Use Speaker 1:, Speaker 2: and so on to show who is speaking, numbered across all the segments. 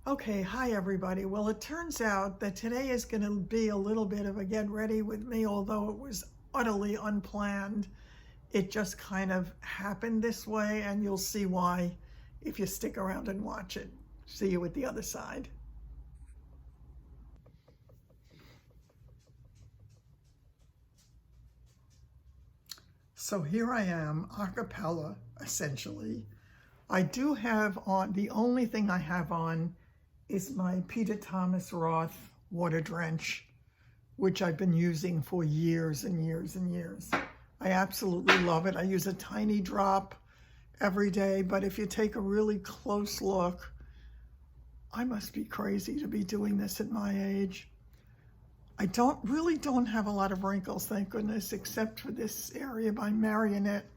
Speaker 1: Okay, hi everybody. Well, it turns out that today is going to be a little bit of a get ready with me, although it was utterly unplanned. It just kind of happened this way, and you'll see why if you stick around and watch it. See you at the other side. So here I am, a cappella, essentially. I do have on, the only thing I have on is my Peter Thomas Roth water drench, which I've been using for years and years and years. I absolutely love it. I use a tiny drop every day, but if you take a really close look, I must be crazy to be doing this at my age. I really don't have a lot of wrinkles, thank goodness, except for this area by marionette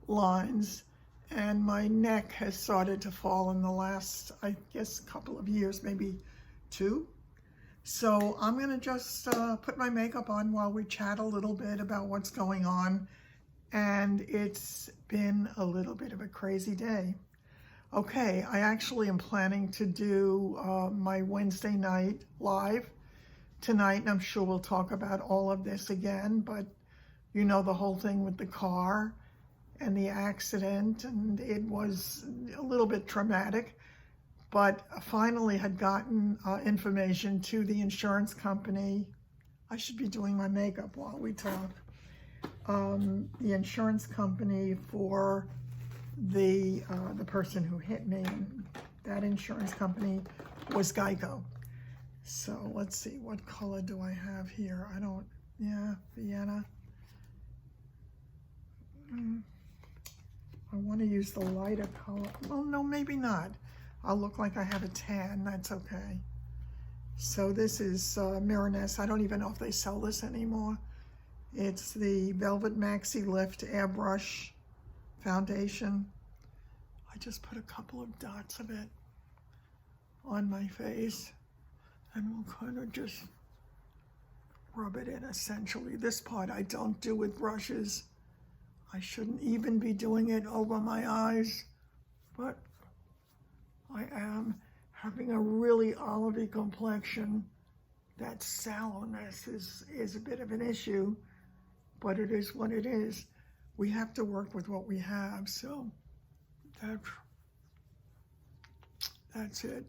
Speaker 1: lines. And my neck has started to fall in the last, I guess, couple of years, maybe 2. So I'm gonna just put my makeup on while we chat a little bit about what's going on. And it's been a little bit of a crazy day. Okay, I actually am planning to do my Wednesday night live tonight, and I'm sure we'll talk about all of this again, but you know the whole thing with the car and the accident, and it was a little bit traumatic, but finally had gotten information to the insurance company. I should be doing my makeup while we talk. The insurance company for the person who hit me, and that insurance company was Geico. So let's see, what color do I have here? Vienna. I want to use the lighter color. Well, no, maybe not. I'll look like I have a tan, that's okay. So this is Miraness. I don't even know if they sell this anymore. It's the Velvet Maxi Lift Airbrush Foundation. I just put a couple of dots of it on my face, and we'll kind of just rub it in essentially. This part I don't do with brushes. I shouldn't even be doing it over my eyes, but I am having a really olivey complexion. That sallowness is a bit of an issue, but it is what it is. We have to work with what we have, so that's it.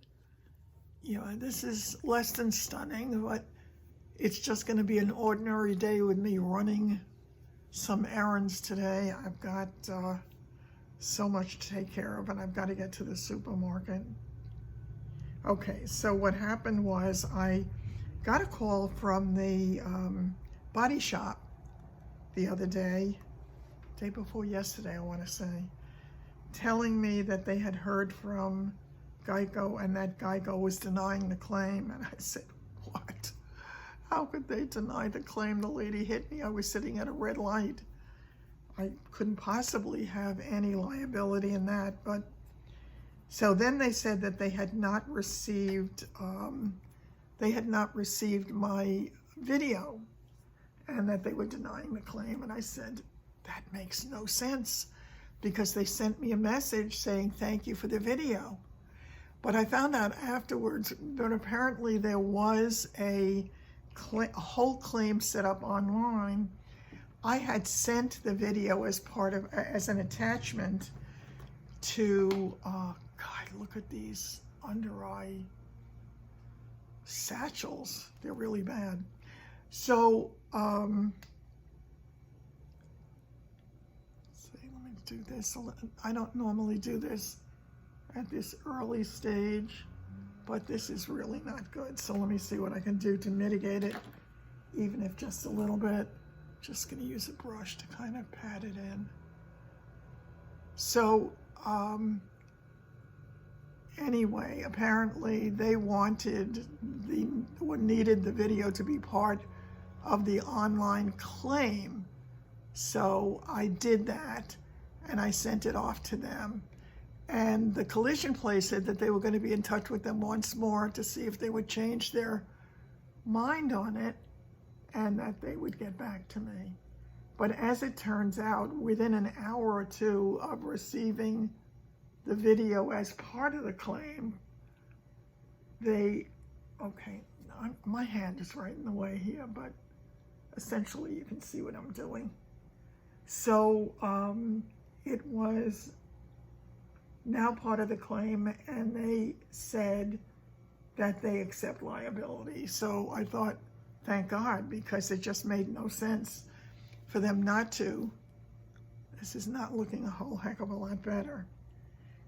Speaker 1: You know, this is less than stunning, but it's just going to be an ordinary day with me running some errands today. I've got so much to take care of, and I've got to get to the supermarket. Okay, so what happened was I got a call from the body shop the other day before yesterday, I want to say, telling me that they had heard from Geico and that Geico was denying the claim. And I said, what? How could they deny the claim? The lady hit me. I was sitting at a red light. I couldn't possibly have any liability in that. But so then they said that they had not received my video, and that they were denying the claim. And I said, that makes no sense, because they sent me a message saying thank you for the video. But I found out afterwards that apparently there was a whole claim set up online. I had sent the video as an attachment to, God, look at these under eye satchels. They're really bad. So, let me do this. I don't normally do this at this early stage, but this is really not good. So let me see what I can do to mitigate it, even if just a little bit. Just gonna use a brush to kind of pat it in. So anyway, apparently they needed the video to be part of the online claim. So I did that, and I sent it off to them. And the collision place said that they were going to be in touch with them once more to see if they would change their mind on it, and that they would get back to me. But as it turns out, within an hour or two of receiving the video as part of the claim, okay, my hand is right in the way here, but essentially you can see what I'm doing. So it was now part of the claim, and they said that they accept liability. So I thought, thank God, because it just made no sense for them not to. This is not looking a whole heck of a lot better.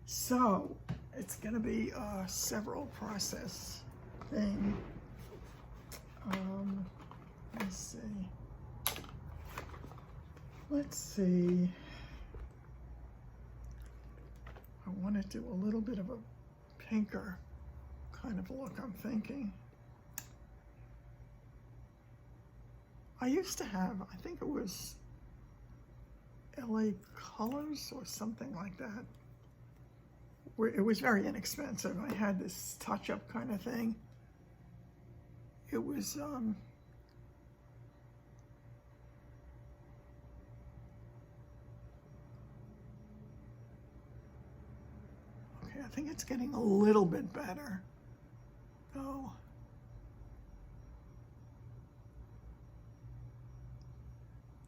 Speaker 1: So it's going to be a several process thing. Let's see. I want to do a little bit of a pinker kind of look, I'm thinking. I used to have, I think it was LA Colors or something like that, where it was very inexpensive. I had this touch-up kind of thing. It was okay, I think it's getting a little bit better though.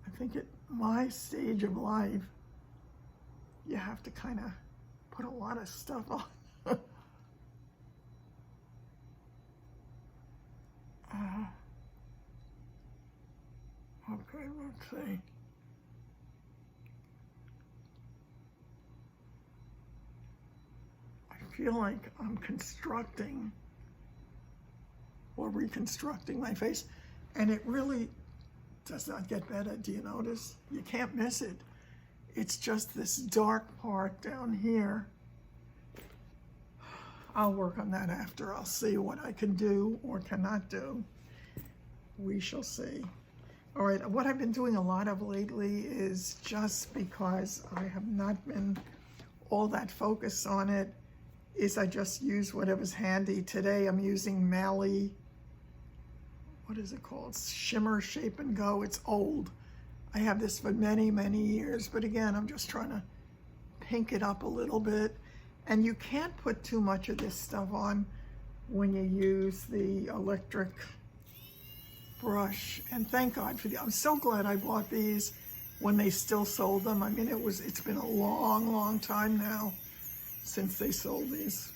Speaker 1: I think at my stage of life, you have to kind of put a lot of stuff on. Okay, let's see. I feel like I'm constructing or reconstructing my face, and it really does not get better. Do you notice? You can't miss it. It's just this dark part down here. I'll work on that after. I'll see what I can do or cannot do. We shall see. All right, what I've been doing a lot of lately is, just because I have not been all that focused on it, is I just use whatever's handy. Today I'm using Mally, what is it called? Shimmer Shape and Go. It's old. I have this for many, many years, but again, I'm just trying to pink it up a little bit. And you can't put too much of this stuff on when you use the electric brush. And thank God for I'm so glad I bought these when they still sold them. I mean, it's been a long, long time now since they sold these.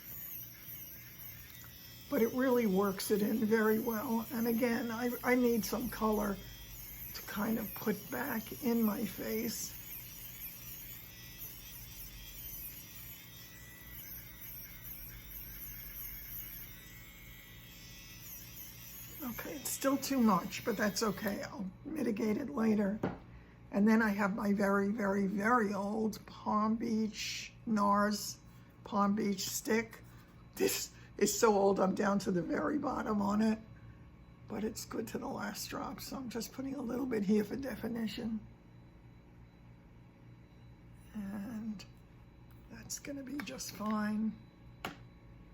Speaker 1: But it really works it in very well. And again, I need some color to kind of put back in my face. Okay, it's still too much, but that's okay. I'll mitigate it later. And then I have my very, very, very old Palm Beach NARS Palm Beach stick. This is so old, I'm down to the very bottom on it, but it's good to the last drop. So I'm just putting a little bit here for definition. And that's gonna be just fine.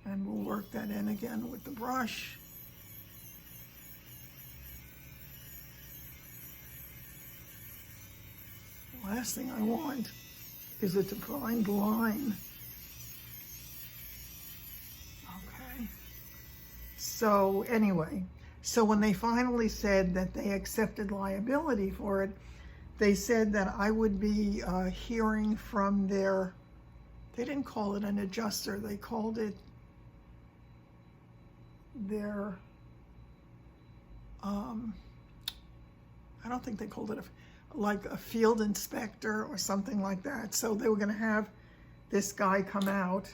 Speaker 1: And we'll work that in again with the brush. Last thing I want is a defined line. Okay. So anyway, so when they finally said that they accepted liability for it, they said that I would be hearing from their, they didn't call it an adjuster, they called it their, I don't think they called it like a field inspector or something like that. So they were going to have this guy come out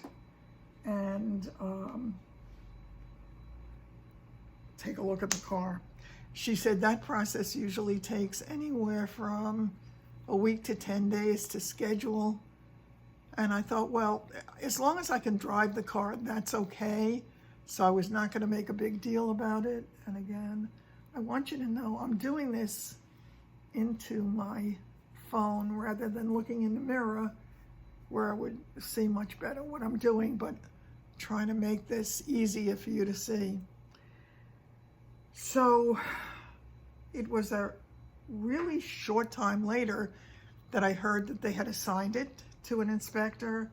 Speaker 1: and take a look at the car. She said that process usually takes anywhere from a week to 10 days to schedule. And I thought, well, as long as I can drive the car, that's okay. So I was not going to make a big deal about it. And again, I want you to know I'm doing this into my phone rather than looking in the mirror where I would see much better what I'm doing, but trying to make this easier for you to see. So it was a really short time later that I heard that they had assigned it to an inspector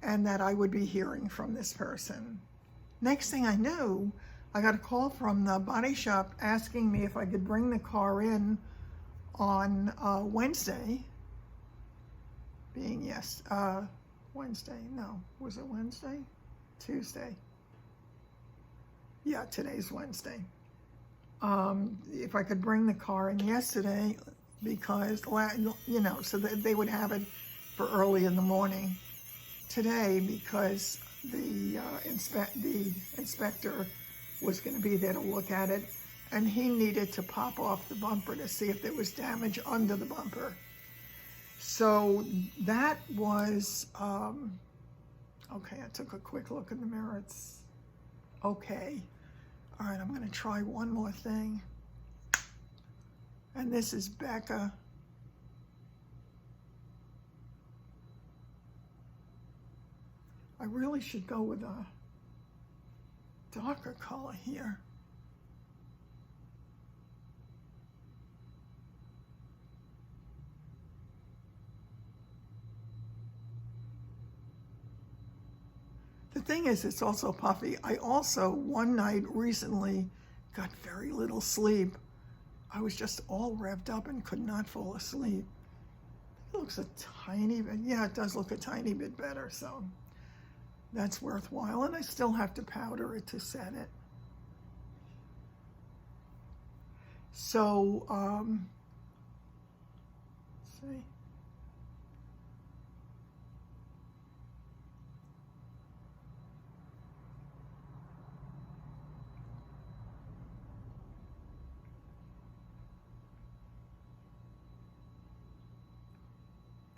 Speaker 1: and that I would be hearing from this person. Next thing I knew, I got a call from the body shop asking me if I could bring the car in on Wednesday, Wednesday, no, was it Wednesday? Tuesday. Yeah, today's Wednesday. If I could bring the car in yesterday, because, you know, so that they would have it for early in the morning today, because the inspector was going to be there to look at it, and he needed to pop off the bumper to see if there was damage under the bumper. So that was, okay, I took a quick look in the mirror. It's okay. All right, I'm going to try one more thing. And this is Becca. I really should go with a darker color here. The thing is, it's also puffy. I also, one night recently, got very little sleep. I was just all revved up and could not fall asleep. It looks a tiny bit, yeah, it does look a tiny bit better, so that's worthwhile. And I still have to powder it to set it. So, let's see.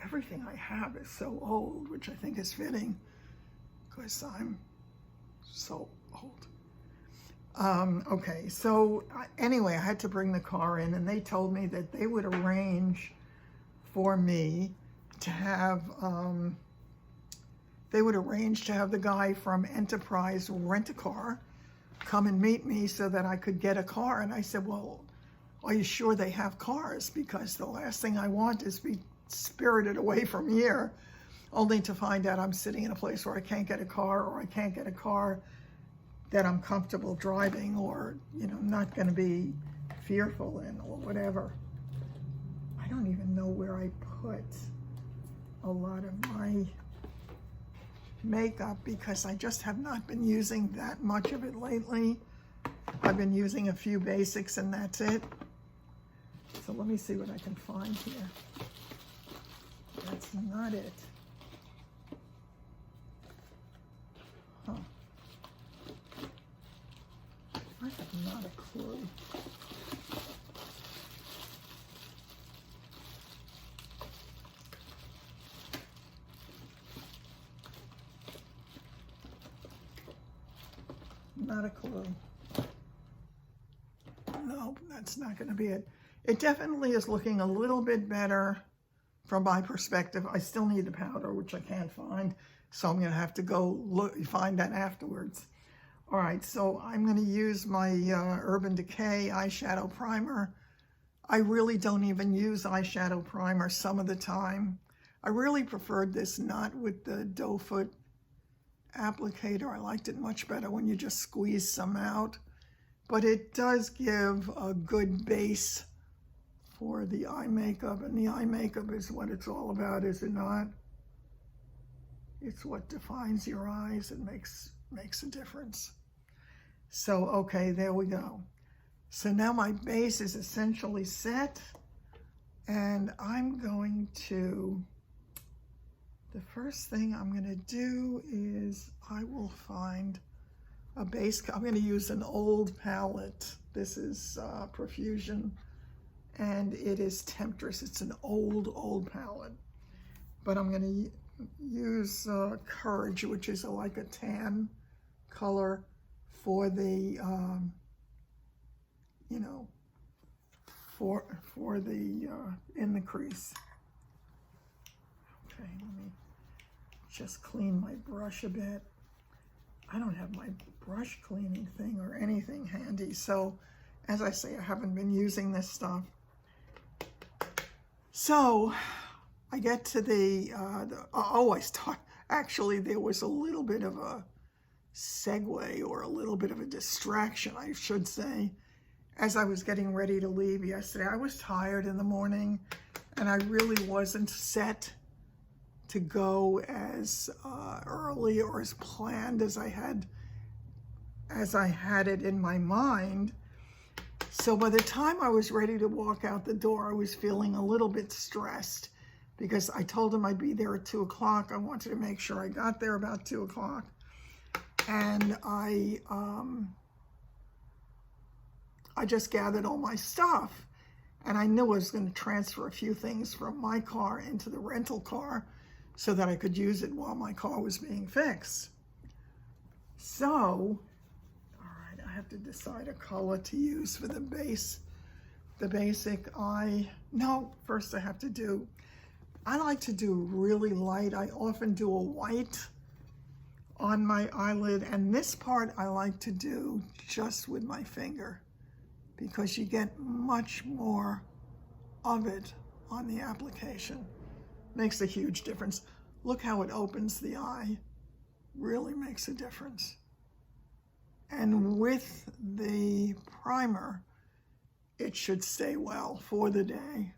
Speaker 1: Everything I have is so old, which I think is fitting, because I'm so old. Okay, so anyway, I had to bring the car in, and they told me that they would arrange for me to have, the guy from Enterprise Rent-A-Car come and meet me so that I could get a car. And I said, well, are you sure they have cars? Because the last thing I want is be spirited away from here, only to find out I'm sitting in a place where I can't get a car, or I can't get a car that I'm comfortable driving, or, you know, not going to be fearful in, or whatever. I don't even know where I put a lot of my makeup, because I just have not been using that much of it lately. I've been using a few basics and that's it. So let me see what I can find here. That's not it. Huh. I have not a clue. Not a clue. No, that's not going to be it. It definitely is looking a little bit better from my perspective. I still need the powder, which I can't find, so I'm going to have to go find that afterwards. All right, so I'm going to use my Urban Decay eyeshadow primer. I really don't even use eyeshadow primer some of the time. I really preferred this not with the doe foot applicator. I liked it much better when you just squeeze some out. But it does give a good base for the eye makeup, and the eye makeup is what it's all about, is it not? It's what defines your eyes and makes a difference. So, okay, there we go. So now my base is essentially set, and I'm going to, the first thing I'm going to do is I will find a base. I'm going to use an old palette. This is Profusion, and it is Temptress. It's an old palette. But I'm going to use Courage, which is like a tan color for the, you know, for the, in the crease. Okay, let me just clean my brush a bit. I don't have my brush cleaning thing or anything handy, so as I say, I haven't been using this stuff. So I get to the actually there was a little bit of a segue, or a little bit of a distraction, I should say. As I was getting ready to leave yesterday, I was tired in the morning and I really wasn't set to go as early or as planned as I had it in my mind. So by the time I was ready to walk out the door, I was feeling a little bit stressed because I told him I'd be there at 2 o'clock. I wanted to make sure I got there about 2 o'clock. And I just gathered all my stuff, and I knew I was going to transfer a few things from my car into the rental car so that I could use it while my car was being fixed. So, all right, I have to decide a color to use for the basic eye. No, first I like to do really light. I often do a white on my eyelid, and this part I like to do just with my finger because you get much more of it on the application. Makes a huge difference. Look how it opens the eye. Really makes a difference. And with the primer, it should stay well for the day.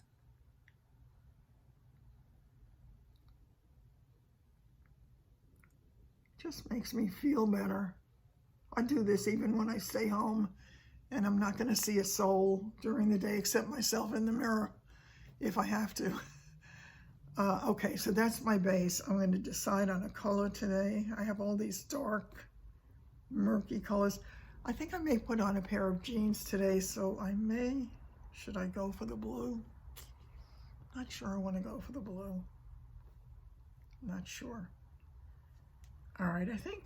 Speaker 1: Just makes me feel better. I do this even when I stay home and I'm not going to see a soul during the day except myself in the mirror if I have to. Okay, so that's my base. I'm going to decide on a color today. I have all these dark, murky colors. I think I may put on a pair of jeans today, so should I go for the blue? Not sure I want to go for the blue. Not sure. All right, I think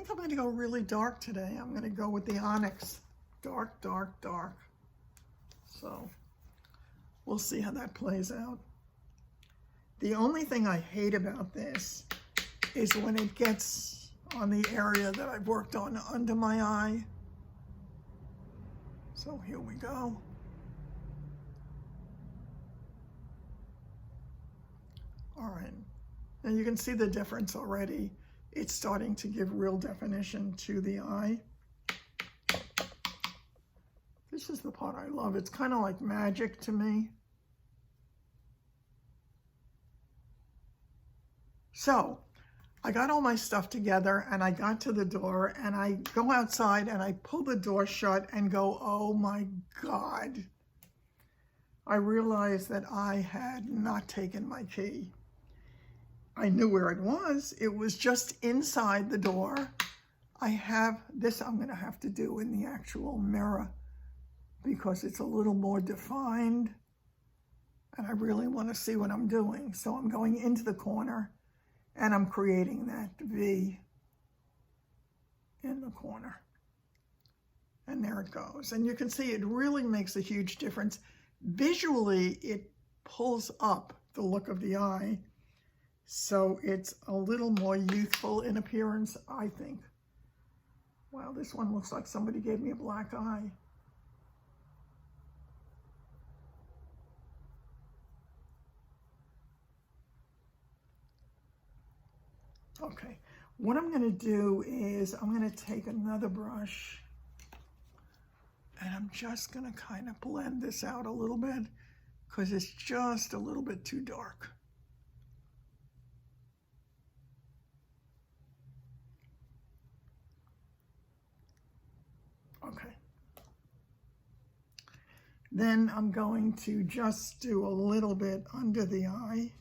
Speaker 1: I'm going to go really dark today. I'm going to go with the Onyx. Dark, dark, dark. So we'll see how that plays out. The only thing I hate about this is when it gets on the area that I've worked on under my eye. So here we go. All right. Now you can see the difference already. It's starting to give real definition to the eye. This is the part I love. It's kind of like magic to me. So I got all my stuff together and I got to the door and I go outside and I pull the door shut and go, oh my God. I realized that I had not taken my key. I knew where it was. It was just inside the door. I have this I'm going to have to do in the actual mirror because it's a little more defined and I really want to see what I'm doing. So I'm going into the corner and I'm creating that V in the corner. And there it goes. And you can see it really makes a huge difference. Visually, it pulls up the look of the eye. So it's a little more youthful in appearance, I think. Wow, this one looks like somebody gave me a black eye. Okay, what I'm going to do is I'm going to take another brush and I'm just going to kind of blend this out a little bit because it's just a little bit too dark. Okay. Then I'm going to just do a little bit under the eye.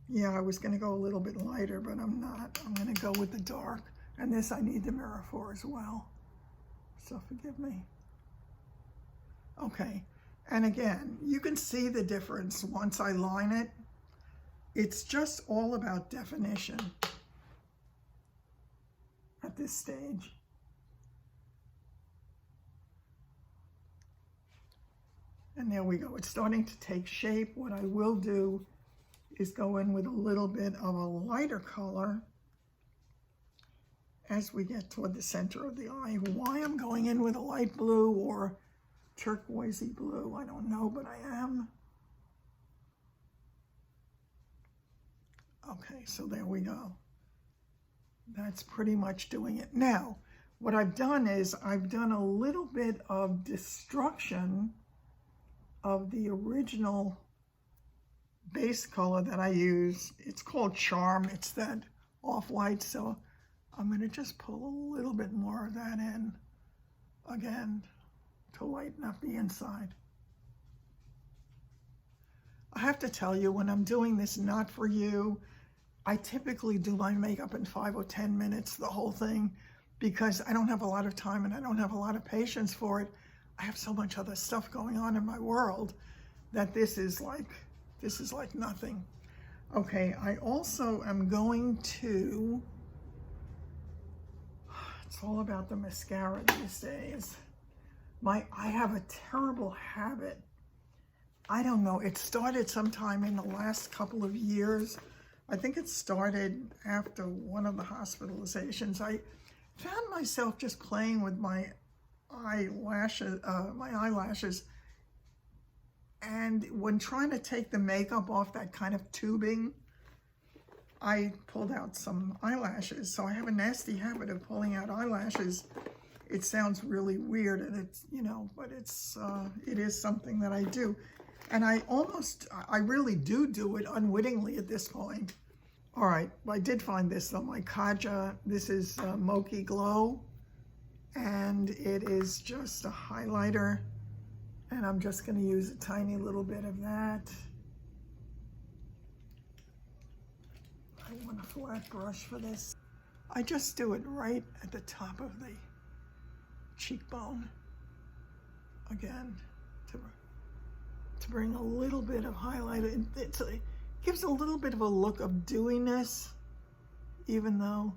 Speaker 1: Yeah, I was going to go a little bit lighter, but I'm not. I'm going to go with the dark. And this I need the mirror for as well. So forgive me. Okay. And again, you can see the difference once I line it. It's just all about definition at this stage. And there we go. It's starting to take shape. What I will do is go in with a little bit of a lighter color as we get toward the center of the eye. Why I'm going in with a light blue or turquoisey blue, I don't know, but I am. Okay, so there we go. That's pretty much doing it. Now, what I've done is I've done a little bit of destruction of the original base color that I use. It's called Charm. It's that off-white, so I'm going to just pull a little bit more of that in again to lighten up the inside. I have to tell you, when I'm doing this not for you, I typically do my makeup in 5 or 10 minutes, the whole thing, because I don't have a lot of time and I don't have a lot of patience for it. I have so much other stuff going on in my world that this is like nothing. Okay, I also am going to, it's all about the mascara these days. I have a terrible habit. I don't know, it started sometime in the last couple of years. I think it started after one of the hospitalizations. I found myself just playing with my eyelashes, and when trying to take the makeup off that kind of tubing, I pulled out some eyelashes. So I have a nasty habit of pulling out eyelashes. It sounds really weird, and it's, you know, but it is something that I do. And I really do it unwittingly at this point. All right, I did find this though, my Kaja. This is Mochi Glow, and it is just a highlighter. And I'm just going to use a tiny little bit of that. I want a flat brush for this. I just do it right at the top of the cheekbone. Again, to bring a little bit of highlighter. It gives a little bit of a look of dewiness, even though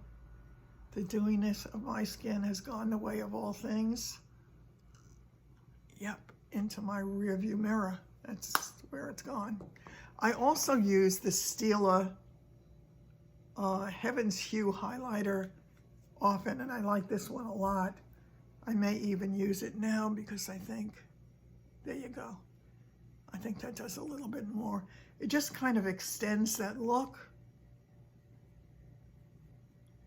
Speaker 1: the dewiness of my skin has gone the way of all things. Yep, into my rear view mirror. That's where it's gone. I also use the Stila Heaven's Hue highlighter often, and I like this one a lot. I may even use it now because I think, there you go. I think that does a little bit more. It just kind of extends that look.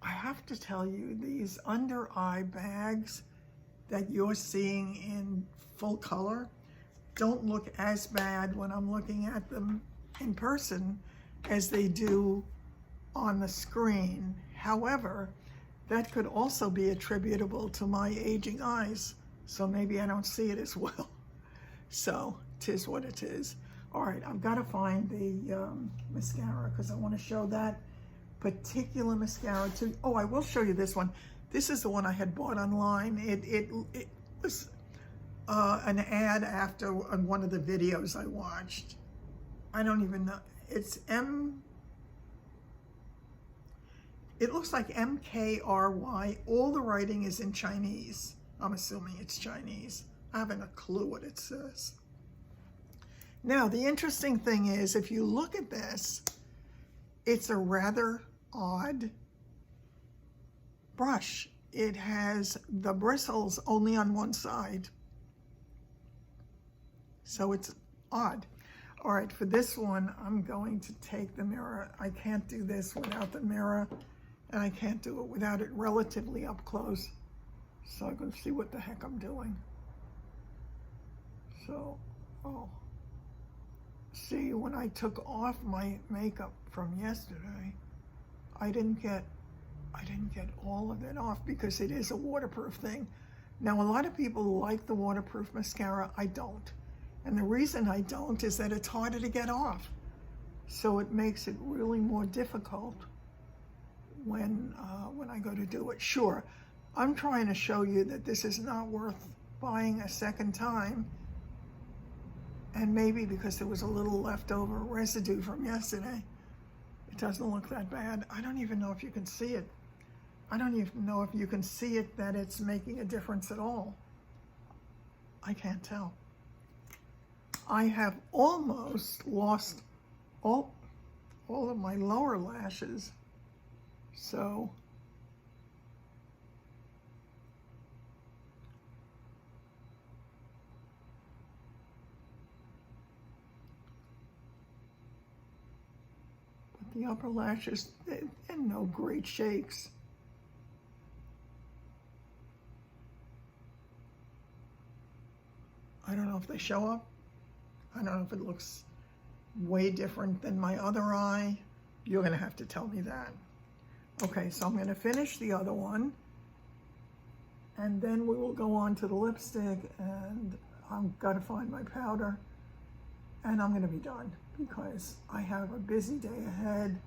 Speaker 1: I have to tell you, these under eye bags that you're seeing in full color don't look as bad when I'm looking at them in person as they do on the screen. However, that could also be attributable to my aging eyes, so maybe I don't see it as well. So, 'tis what it is. All right, I've got to find the mascara because I want to show that particular mascara too. Oh, I will show you this one. This is the one I had bought online. It was an ad after on one of the videos I watched. I don't even know. It's it looks like MKRY. All the writing is in Chinese. I'm assuming it's Chinese. I haven't a clue what it says. Now, the interesting thing is, if you look at this, it's a rather odd brush. It has the bristles only on one side. So it's odd. All right, for this one, I'm going to take the mirror. I can't do this without the mirror, and I can't do it without it relatively up close. So I'm going to see what the heck I'm doing. So, see, when I took off my makeup from yesterday, I didn't get all of it off because it is a waterproof thing. Now, a lot of people like the waterproof mascara. I don't. And the reason I don't is that it's harder to get off. So it makes it really more difficult when I go to do it. Sure, I'm trying to show you that this is not worth buying a second time. And maybe because there was a little leftover residue from yesterday, it doesn't look that bad. I don't even know if you can see it. I don't even know if you can see it, that it's making a difference at all. I can't tell. I have almost lost all of my lower lashes. So The upper lashes, they're no great shakes. I don't know if they show up. I don't know if it looks way different than my other eye. You're gonna have to tell me that. Okay, so I'm gonna finish the other one, and then we will go on to the lipstick, and I've got to find my powder, and I'm gonna be done because I have a busy day ahead.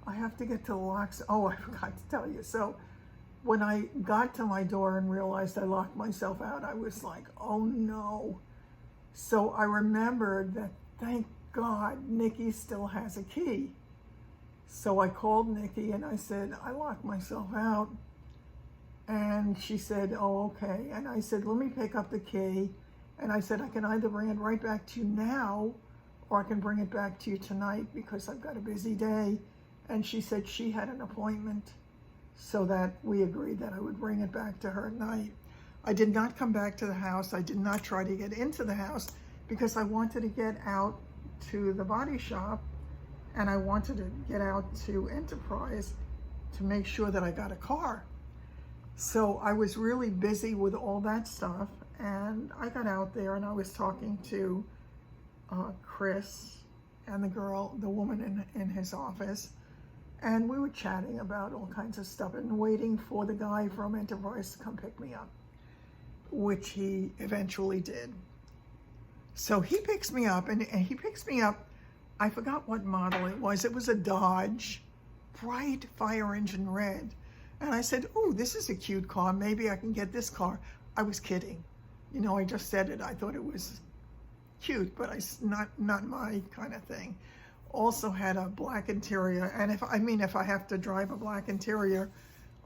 Speaker 1: I have to get to the locks. Oh, I forgot to tell you. So when I got to my door and realized I locked myself out, I was like, oh no. So I remembered that, thank God, Nikki still has a key. So I called Nikki and I said, I locked myself out. And she said, oh, okay. And I said, let me pick up the key. And I said, I can either bring it right back to you now, or I can bring it back to you tonight because I've got a busy day. And she said she had an appointment, so that we agreed that I would bring it back to her at night. I did not come back to the house. I did not try to get into the house because I wanted to get out to the body shop, and I wanted to get out to Enterprise to make sure that I got a car. So I was really busy with all that stuff, and I got out there and I was talking to Chris and the woman in his office, and we were chatting about all kinds of stuff and waiting for the guy from Enterprise to come pick me up, which he eventually did. So he picks me up, and he picks me up, I forgot what model it was. It was a Dodge, bright fire engine red. And I said, oh, this is a cute car. Maybe I can get this car. I was kidding. You know, I just said it. I thought it was cute, but not my kind of thing. Also had a black interior. And if I have to drive a black interior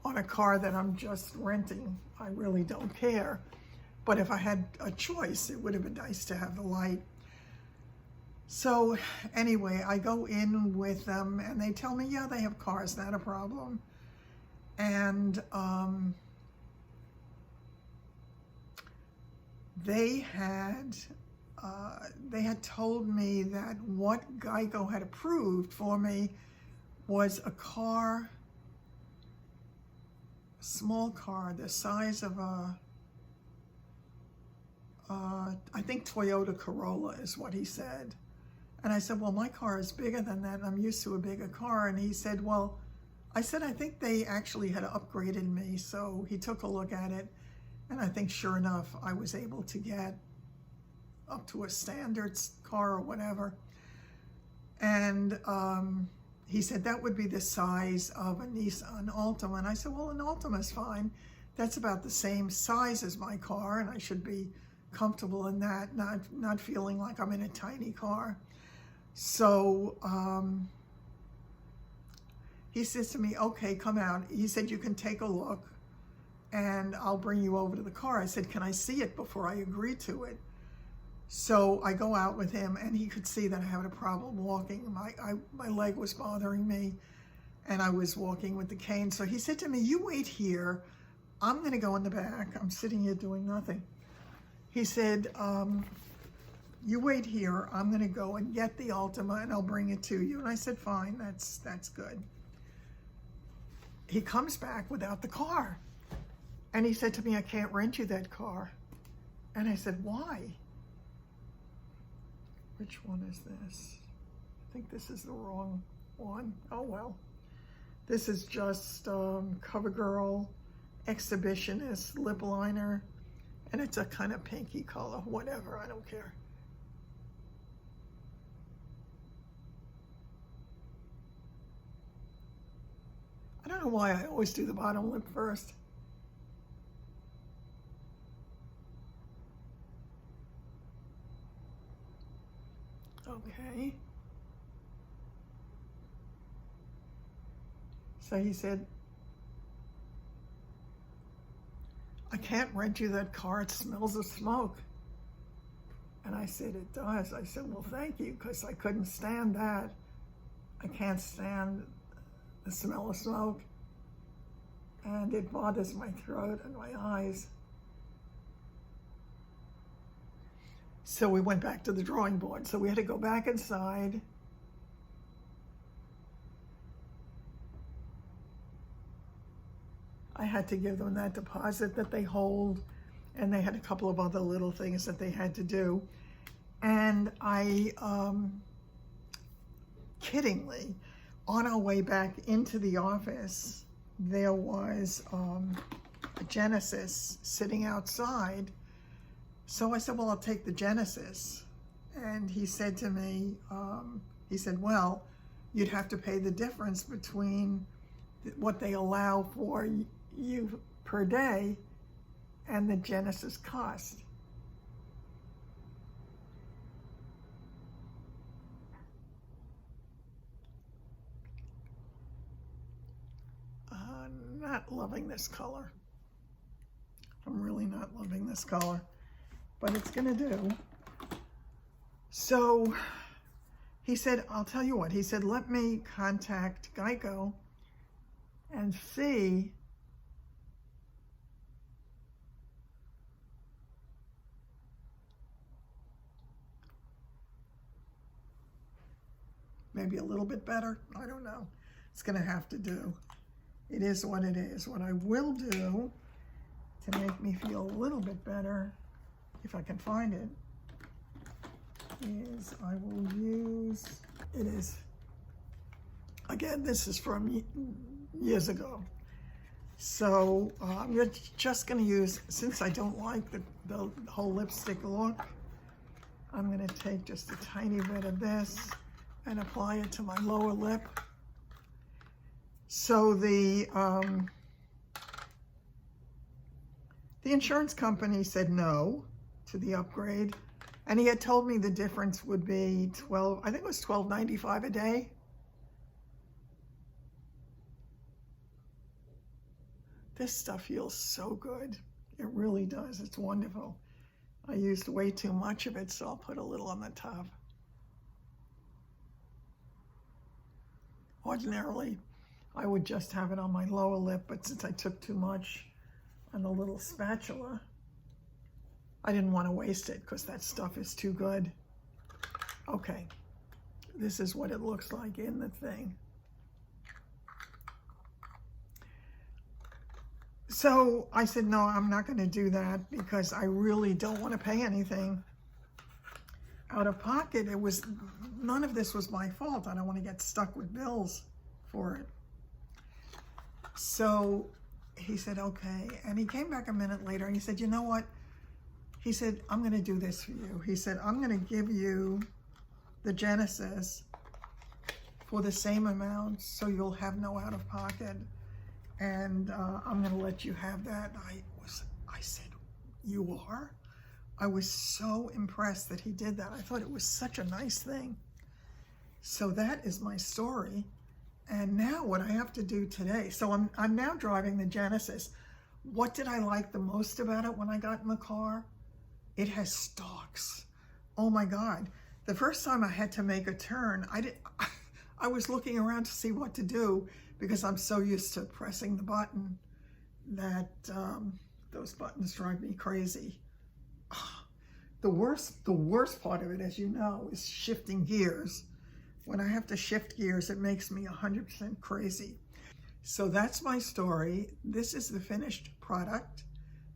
Speaker 1: on a car that I'm just renting, I really don't care. But if I had a choice, it would have been nice to have the light. So anyway, I go in with them and they tell me, yeah, they have cars, not a problem. And they had told me that what Geico had approved for me was a car, a small car, the size of a, I think Toyota Corolla is what he said. And I said, well, my car is bigger than that. I'm used to a bigger car. And he said, well, I said, I think they actually had upgraded me. So he took a look at it. And I think sure enough, I was able to get up to a standards car or whatever. And he said that would be the size of a Nissan Altima. And I said, well, an Altima is fine. That's about the same size as my car. And I should be comfortable in that, not feeling like I'm in a tiny car. So he says to me, okay, come out. He said, you can take a look and I'll bring you over to the car. I said, can I see it before I agree to it? So I go out with him and he could see that I had a problem walking. My leg was bothering me and I was walking with the cane. So he said to me, you wait here. I'm gonna go in the back. I'm sitting here doing nothing. He said, you wait here. I'm gonna go and get the Altima and I'll bring it to you. And I said, fine, that's good. He comes back without the car. And he said to me, I can't rent you that car. And I said, why? Which one is this? I think this is the wrong one. Oh, well. This is just CoverGirl Exhibitionist lip liner. And it's a kind of pinky color, whatever, I don't care. I don't know why I always do the bottom lip first. Okay. So he said, I can't rent you that car, it smells of smoke. And I said, it does. I said, well, thank you, because I couldn't stand that. I can't stand the smell of smoke. And it bothers my throat and my eyes. So we went back to the drawing board. So we had to go back inside. I had to give them that deposit that they hold, and they had a couple of other little things that they had to do. And I, kiddingly, on our way back into the office, there was a Genesis sitting outside. So I said, well, I'll take the Genesis. And he said to me, he said, well, you'd have to pay the difference between what they allow for you per day and the Genesis cost. Not loving this color. I'm really not loving this color, but it's gonna do. So he said, I'll tell you what, he said, let me contact Geico and see maybe a little bit better. I don't know. It's gonna have to do. It is what it is. What I will do to make me feel a little bit better, if I can find it, is I will use, it is, again, this is from years ago. So I'm just gonna use, since I don't like the whole lipstick look, I'm gonna take just a tiny bit of this and apply it to my lower lip. So the insurance company said no to the upgrade, and he had told me the difference would be I think it was $12.95 a day. This stuff feels so good. It really does. It's wonderful. I used way too much of it, so I'll put a little on the top. Ordinarily, I would just have it on my lower lip, but since I took too much on the little spatula, I didn't want to waste it because that stuff is too good. Okay, this is what it looks like in the thing. So I said, no, I'm not going to do that because I really don't want to pay anything out of pocket. None of this was my fault. I don't want to get stuck with bills for it. So he said, okay. And he came back a minute later and he said, you know what? He said, I'm going to do this for you. He said, I'm going to give you the Genesis for the same amount so you'll have no out of pocket. And I'm going to let you have that. I said, you are? I was so impressed that he did that. I thought it was such a nice thing. So that is my story. And now what I have to do today, so I'm now driving the Genesis. What did I like the most about it when I got in the car? It has stalks. Oh my God. The first time I had to make a turn, I was looking around to see what to do because I'm so used to pressing the button that those buttons drive me crazy. The worst part of it, as you know, is shifting gears. When I have to shift gears, it makes me 100% crazy. So that's my story. This is the finished product,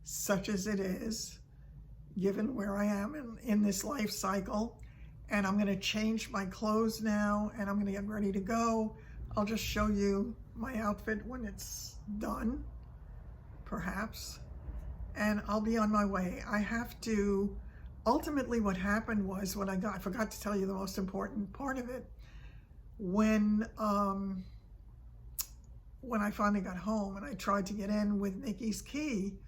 Speaker 1: such as it is, given where I am in this life cycle. And I'm gonna change my clothes now, and I'm gonna get ready to go. I'll just show you my outfit when it's done, perhaps. And I'll be on my way. I have to, ultimately what happened was I forgot to tell you the most important part of it. When I finally got home and I tried to get in with Nikki's key,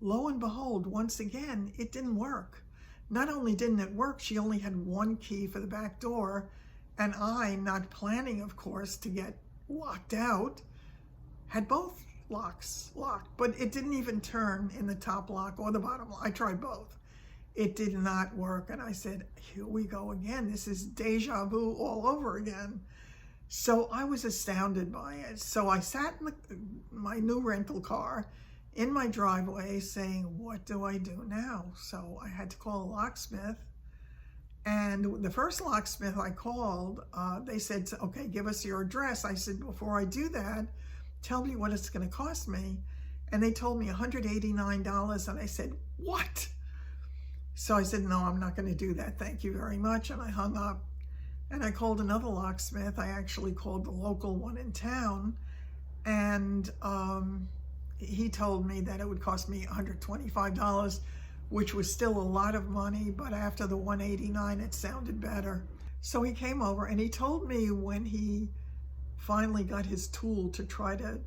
Speaker 1: lo and behold, once again, it didn't work. Not only didn't it work, she only had one key for the back door, and I, not planning, of course, to get locked out, had both locks locked, but it didn't even turn in the top lock or the bottom lock. I tried both. It did not work, and I said, here we go again. This is deja vu all over again. So I was astounded by it. So I sat in my new rental car in my driveway saying, what do I do now? So I had to call a locksmith. And the first locksmith I called, they said, okay, give us your address. I said, before I do that, tell me what it's going to cost me. And they told me $189, and I said, what? So I said, no, I'm not going to do that. Thank you very much. And I hung up. And I called another locksmith. I actually called the local one in town. And he told me that it would cost me $125, which was still a lot of money. But after the $189, it sounded better. So he came over and he told me when he finally got his tool to try to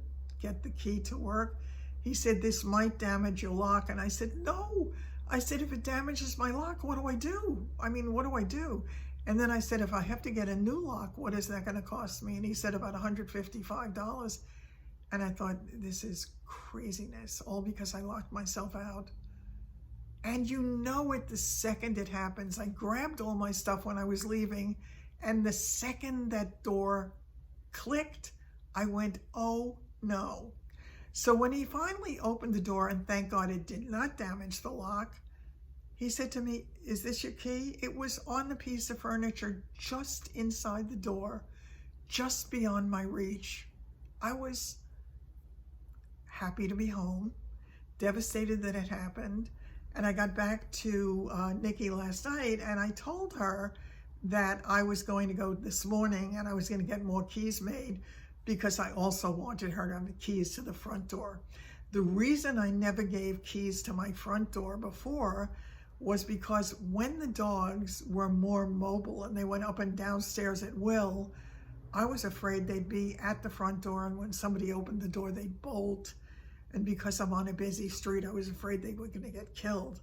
Speaker 1: get the key to work, he said, this might damage your lock. And I said, no. I said, if it damages my lock, what do I do? I mean, what do I do? And then I said, if I have to get a new lock, what is that going to cost me? And he said about $155. And I thought, this is craziness, all because I locked myself out. And you know it the second it happens. I grabbed all my stuff when I was leaving, and the second that door clicked, I went, oh no. So when he finally opened the door, and thank God it did not damage the lock, he said to me, is this your key? It was on the piece of furniture just inside the door, just beyond my reach. I was happy to be home, devastated that it happened. And I got back to Nikki last night, and I told her that I was going to go this morning and I was going to get more keys made, because I also wanted her to have the keys to the front door. The reason I never gave keys to my front door before was because when the dogs were more mobile and they went up and downstairs at will, I was afraid they'd be at the front door, and when somebody opened the door, they'd bolt. And because I'm on a busy street, I was afraid they were going to get killed.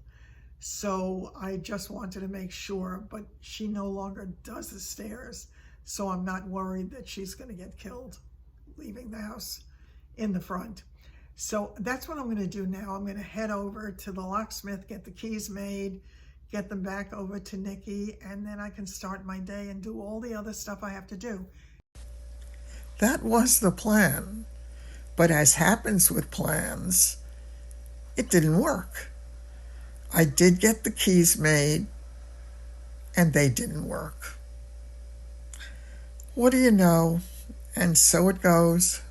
Speaker 1: So I just wanted to make sure, but she no longer does the stairs, so I'm not worried that she's going to get killed leaving the house in the front. So that's what I'm going to do now. I'm going to head over to the locksmith, get the keys made, get them back over to Nikki, and then I can start my day and do all the other stuff I have to do. That was the plan. But as happens with plans, it didn't work. I did get the keys made, and they didn't work. What do you know? And so it goes.